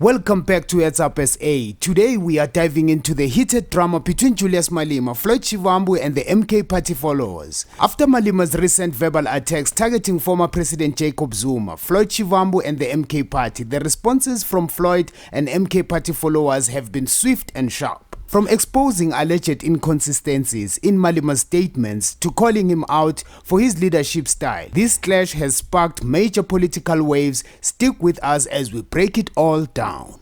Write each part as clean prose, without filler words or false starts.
Welcome back to Heads Up SA. Today we are diving into the heated drama between Julius Malema, Floyd Shivambu and the MK party followers. After Malema's recent verbal attacks targeting former President Jacob Zuma, Floyd Shivambu and the MK party, the responses from Floyd and MK party followers have been swift and sharp. From exposing alleged inconsistencies in Malema's statements to calling him out for his leadership style, this clash has sparked major political waves. Stick with us as we break it all down.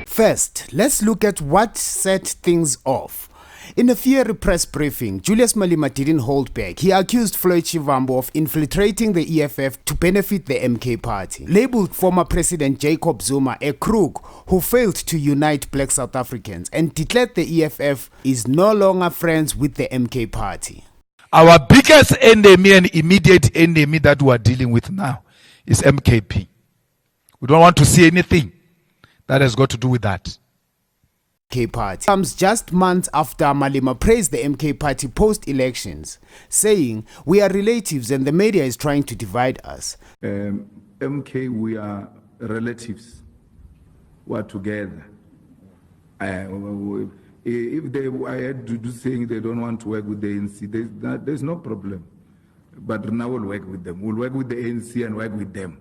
First, let's look at what set things off. In a fiery press briefing, Julius Malema didn't hold back. He accused Floyd Shivambu of infiltrating the EFF to benefit the MK party, labeled former President Jacob Zuma a crook who failed to unite black South Africans, and declared the EFF is no longer friends with the MK party. Our biggest enemy and immediate enemy that we are dealing with now is MKP. We don't want to see anything that has got to do with that. MK party comes just months after Malema praised the MK party post-elections, saying, "We are relatives and the media is trying to divide us." MK, we are relatives. We are together. If they, I had to do saying they don't want to work with the ANC, there's no problem. But now we'll work with them. We'll work with the ANC and work with them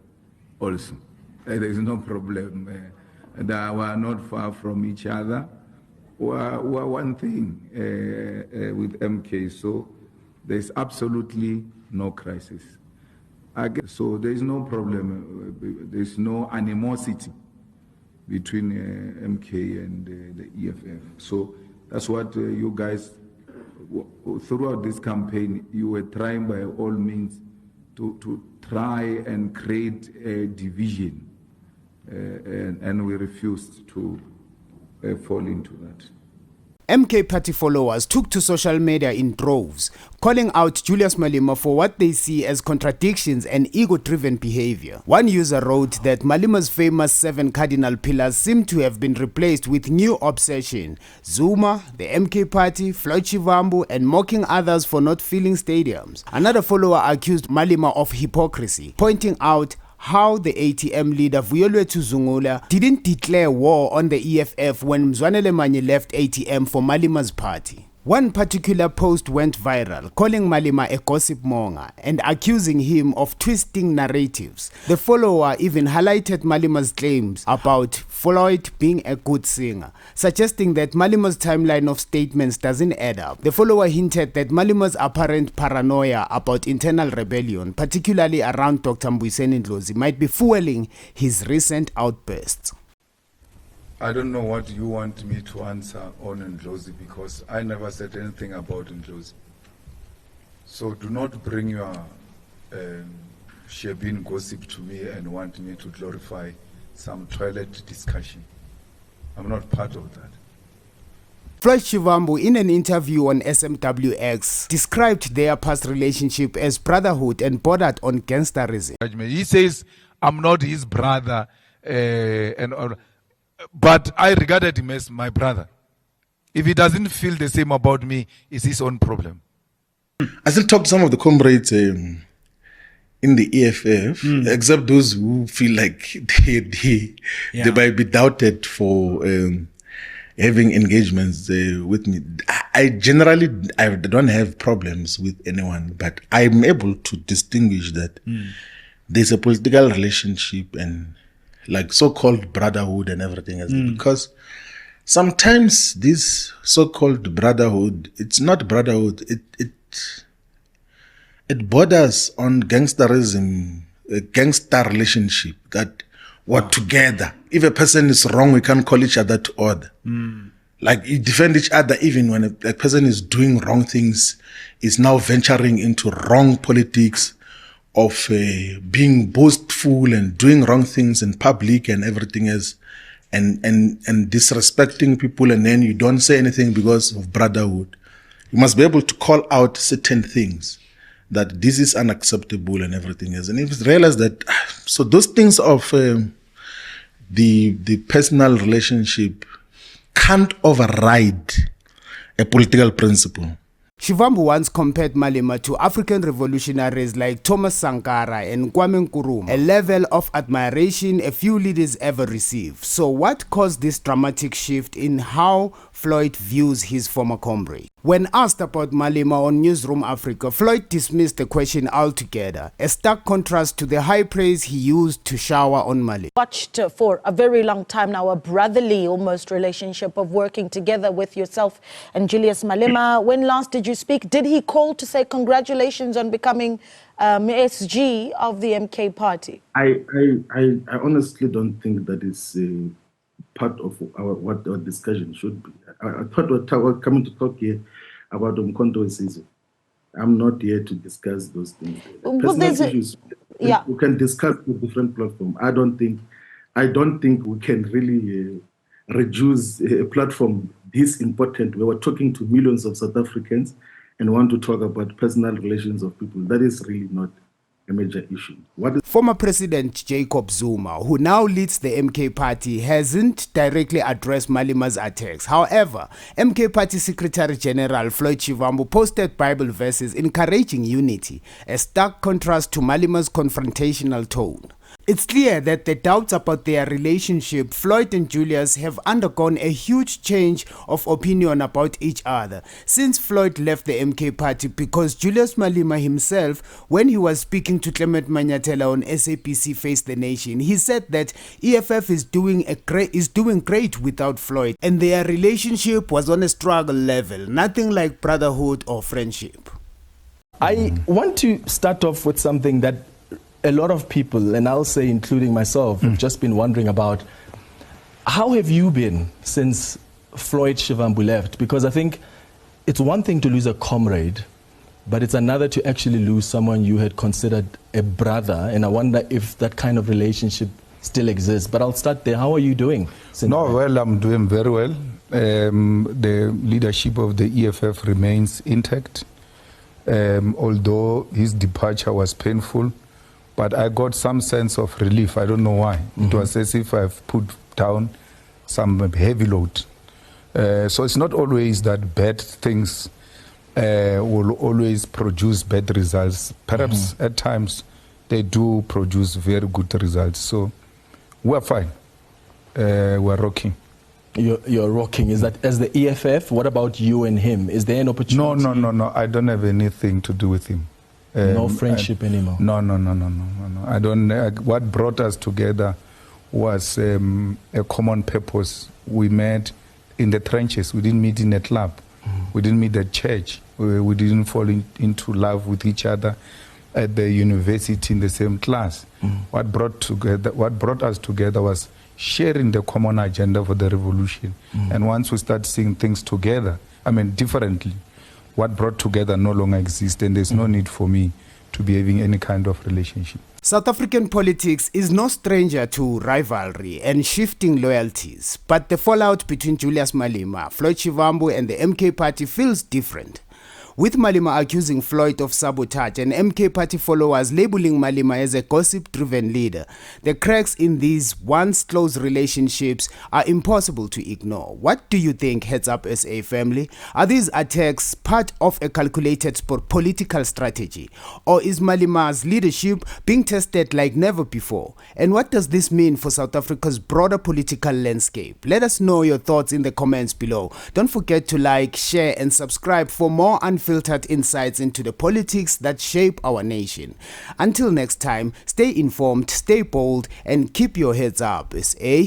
also. There's no problem. We are not far from each other. We are one thing with MK, so there's absolutely no crisis. So there's no problem. There's no animosity between MK and the EFF. So that's what you guys, throughout this campaign, you were trying by all means to try and create a division, and we refused to fall into that. MK party followers took to social media in droves, calling out Julius Malema for what they see as contradictions and ego-driven behavior. One user wrote that Malema's famous 7 cardinal pillars seem to have been replaced with new obsession: Zuma, the MK party, Floyd Shivambu, and mocking others for not filling stadiums. Another follower accused Malema of hypocrisy, pointing out how the ATM leader Vuyolwethu Zungula didn't declare war on the EFF when Mzwanele Manye left ATM for Malema's party. One particular post went viral, calling Malema a gossip monger and accusing him of twisting narratives. The follower even highlighted Malema's claims about Floyd being a good singer, suggesting that Malema's timeline of statements doesn't add up. The follower hinted that Malema's apparent paranoia about internal rebellion, particularly around Dr. Mbuyiseni Ndlozi, might be fueling his recent outbursts. I don't know what you want me to answer on Ndlozi, because I never said anything about Ndlozi. So do not bring your Shebin gossip to me and want me to glorify some toilet discussion. I'm not part of that. Floyd Shivambu, in an interview on SMWX, described their past relationship as brotherhood and bordered on gangsterism. He says, I'm not his brother, but I regarded him as my brother. If he doesn't feel the same about me, it's his own problem. I still talk to some of the comrades in the EFF, except those who feel like they might be doubted for having engagements with me. I generally don't have problems with anyone, but I'm able to distinguish that there's a political relationship and like so-called brotherhood and everything else. Because sometimes this so-called brotherhood, it's not brotherhood, it borders on gangsterism, a gangster relationship that we're together. If a person is wrong, we can call each other to order. Like you defend each other even when a person is doing wrong things, is now venturing into wrong politics of being boastful and doing wrong things in public and everything else, and disrespecting people, and then you don't say anything because of brotherhood. You must be able to call out certain things that this is unacceptable and everything else. And if you realize that, so those things of the personal relationship can't override a political principle. Shivambu once compared Malema to African revolutionaries like Thomas Sankara and Kwame Nkrumah, a level of admiration a few leaders ever receive. So what caused this dramatic shift in how Floyd views his former comrade? When asked about Malema on Newsroom Africa, Floyd dismissed the question altogether, a stark contrast to the high praise he used to shower on Malema. Watched for a very long time now a brotherly almost relationship of working together with yourself and Julius Malema. When last did you speak? Did he call to say congratulations on becoming SG of the MK party? I honestly don't think that is part of what our discussion should be. I thought we're coming to talk here about Umkhonto Sizwe. I'm not here to discuss those things. Personal issues, yeah, we can discuss with different platforms. I don't think we can really reduce a platform this important. We were talking to millions of South Africans and want to talk about personal relations of people. That is really not a major issue. Former President Jacob Zuma, who now leads the MK party, hasn't directly addressed Malema's attacks. However, MK party Secretary General Floyd Shivambu posted Bible verses encouraging unity, a stark contrast to Malema's confrontational tone. It's clear that the doubts about their relationship, Floyd and Julius, have undergone a huge change of opinion about each other since Floyd left the MK party, because Julius Malema himself, when he was speaking to Clement Manyathela on SABC Face the Nation, he said that EFF is doing great without Floyd, and their relationship was on a struggle level, nothing like brotherhood or friendship. I want to start off with something that a lot of people, and I'll say including myself, have just been wondering about. How have you been since Floyd Shivambu left? Because I think it's one thing to lose a comrade, but it's another to actually lose someone you had considered a brother, and I wonder if that kind of relationship still exists. But I'll start there. How are you doing? Well, I'm doing very well. The leadership of the EFF remains intact, although his departure was painful. But I got some sense of relief. I don't know why. It was as if I've put down some heavy load. So it's not always that bad things will always produce bad results. Perhaps at times they do produce very good results. So we're fine. We're rocking. You're rocking. Is that as the EFF? What about you and him? Is there an opportunity? No. I don't have anything to do with him. No friendship anymore? No. I don't. What brought us together was a common purpose. We met in the trenches. We didn't meet in a club. We didn't meet at church. We didn't fall into love with each other at the university in the same class. What brought us together was sharing the common agenda for the revolution. And once we start seeing things together, differently, what brought together no longer exists, and there's no need for me to be having any kind of relationship. South African politics is no stranger to rivalry and shifting loyalties, but the fallout between Julius Malema, Floyd Shivambu and the MK party feels different. With Malema accusing Floyd of sabotage and MK party followers labeling Malema as a gossip-driven leader, the cracks in these once close relationships are impossible to ignore. What do you think, Heads Up SA family? Are these attacks part of a calculated political strategy? Or is Malema's leadership being tested like never before? And what does this mean for South Africa's broader political landscape? Let us know your thoughts in the comments below. Don't forget to like, share and subscribe for more unfiltered insights into the politics that shape our nation. Until next time, stay informed, stay bold, and keep your heads up, SA.